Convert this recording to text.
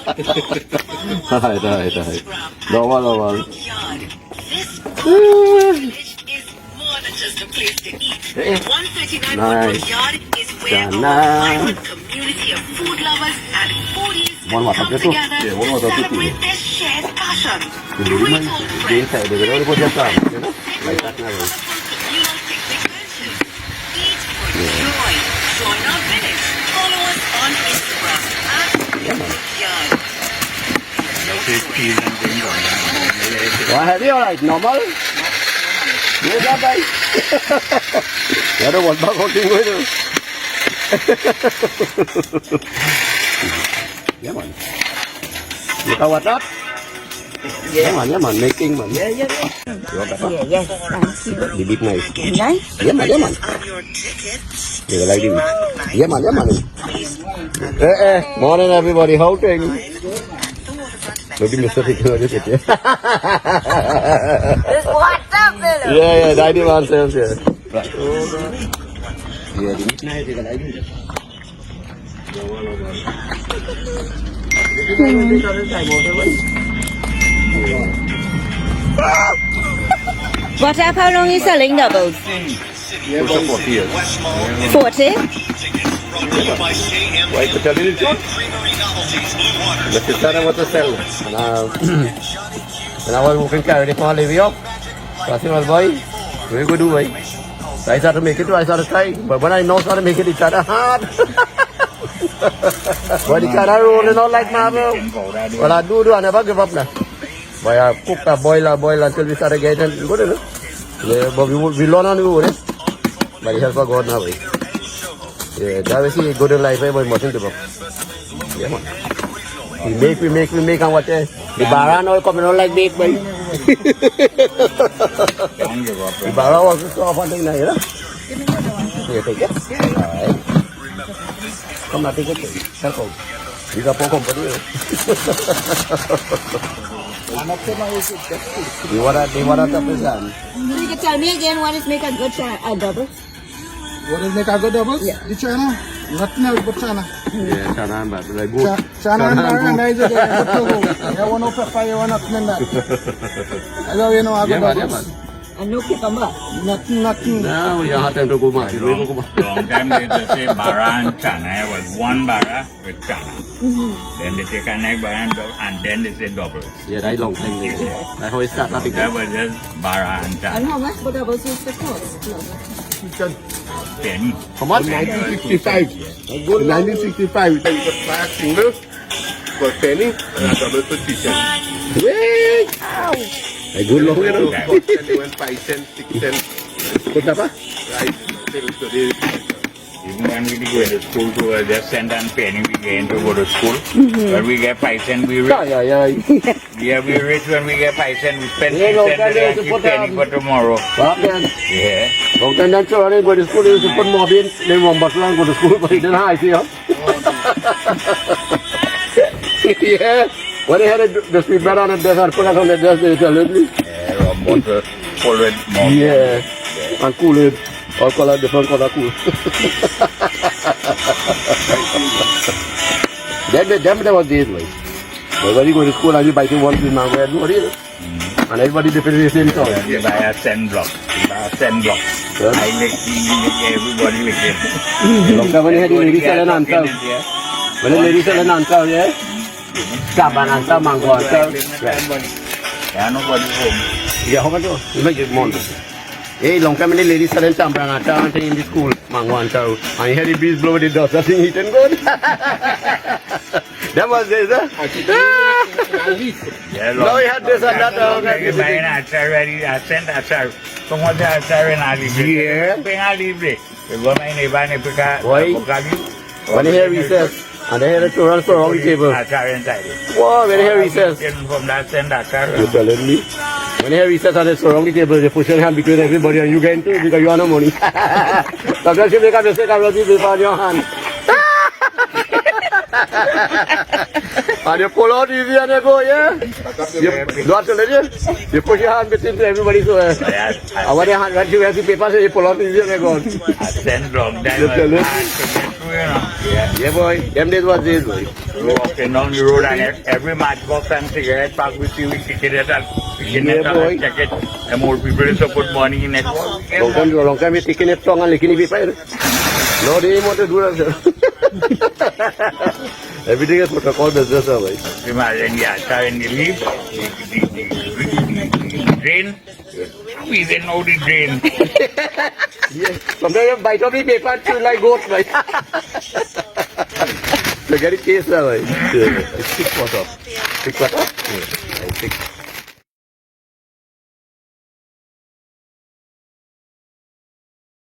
ได้normal nice One Watap itu, one Watap itu. Jadi memang dia saya dengan orang pun jatuh, like that now. Wah, happy alright, normal. Dia dapat. Ya ada one bag holding itu. Yeah, man. You got Watap? Yeah, man. Making, man. Yeah. You want that one? Yes, thank you. The big knife. Nice. Yeah, man. You like it? Yeah, man. Morning, everybody. How things? Maybe Mr. Pickle just it, yeah. It's Watap, Bill. Yeah, 91 cents, yeah. Right. Yeah, the big knife, you like it? Watap, how long is selling doubles? 40 years. 40? Why to tell you the truth? Let's just tell them what to sell. And I was working carry for Levy up. So I said, well, boy, we go do it. So I started to make it, I started trying. But when I know how to make it, it's kind of hard. But it's kind of rolling out like marble. Well, I do, I never give up now. But I cook a boil until we started getting good enough. Yeah, but we learn on the wood, eh? By the help of God now, boy. Yeah, that was good in life, boy, mustn't give up. Yeah, man. We make, and what the Baran all coming out like bait, boy. The Baran was so off on thing now, you know? Yeah, take it. Alright. Come now, take it. Help out. You got poor company. You want to present? You can tell me again what is make a good double? What is make a good double? Yeah. The China. Nothing else but China. Yeah, China, but like good. China and Bahrain, that is it. You want no pepper, you want nothing in that. I know you know I got doubles. And no cucumber. Nothing. No, you have to go back. Long time they just say Bara and Chana was one Bara with Chana. Then they take another Bara and then they say doubles. Yeah, that long time. I always start laughing. That was just Bara and And Chana. how much for doubles is the cost? Penny. How much? 1965. In 1965, we got five singles for penny and a double for 3 cents. Wait! A good long, you know. They went 5 cents, 6 cents. What's up? Right, till today. Even when we go to school, to just send and penny, we get to go to school. When we get 5 cents, we rich. Yeah. Yeah, we rich when we get 5 cents. We spend Yeah, 6 long cents time and to keep put penny down. for tomorrow. Well, then, Yeah. long time that's all. Go to school, you should put more beans. They won't but long go to school, but then high, see, huh? Yeah. When they had the sweet bread on the desert, put it on the desert, it's a little. Yeah, or water, full with more. Yeah. And cool it. All color, different color cool. Them was days, like. But when you go to school and you buy the one piece mango, you know, really. And everybody depends on the same song. You buy a 10 block. Yeah. I lick everybody lick it. Long time when you had the lady selling answer. When the lady selling answer, yeah? Saban answer, mango answer. Yeah, nobody home. Yeah, how much? You make it more. Hey, long time when the lady selling tambran answer in the school, mango answer. And you had the breeze blow the dust, I think he didn't good. That was this, huh? Yeah, Now we had this and that. You buy an answer ready, I send answer. Como se answer in a libre. Yeah. Pen a libre. You go my neighbor and pick Why? When they hear recess, and they hear the children surround the table. Answer inside it. Wow, when they hear recess. From that send answer. You're telling me? When they hear recess and they surround the table, they push your hand between everybody and you get into it because you have no money. Sometimes you make a mistake and rub the paper on your hand. And you pull out easy and you go, yeah? You have to let you? You push your hand between everybody so and when you have the paper, so you pull out easy and you go. I send long time. You tell it? you know. Yeah, boy. Them days was days, boy. We walking down the road and every matchbox and cigarette pack we see, we kick it at boy. and check it. And more people used to put money in it. Long time we taking it strong and licking it fire. No, they didn't want to do that, sir. Everything is protocol business, sir, boy. Imagine the atta in the leaf, the drain. We didn't know the drain. Yeah. Sometimes you bite off the paper and feel like goats, boy. So get it case, sir, boy. Yeah. It's 6 water. 6 water? Yeah. 6.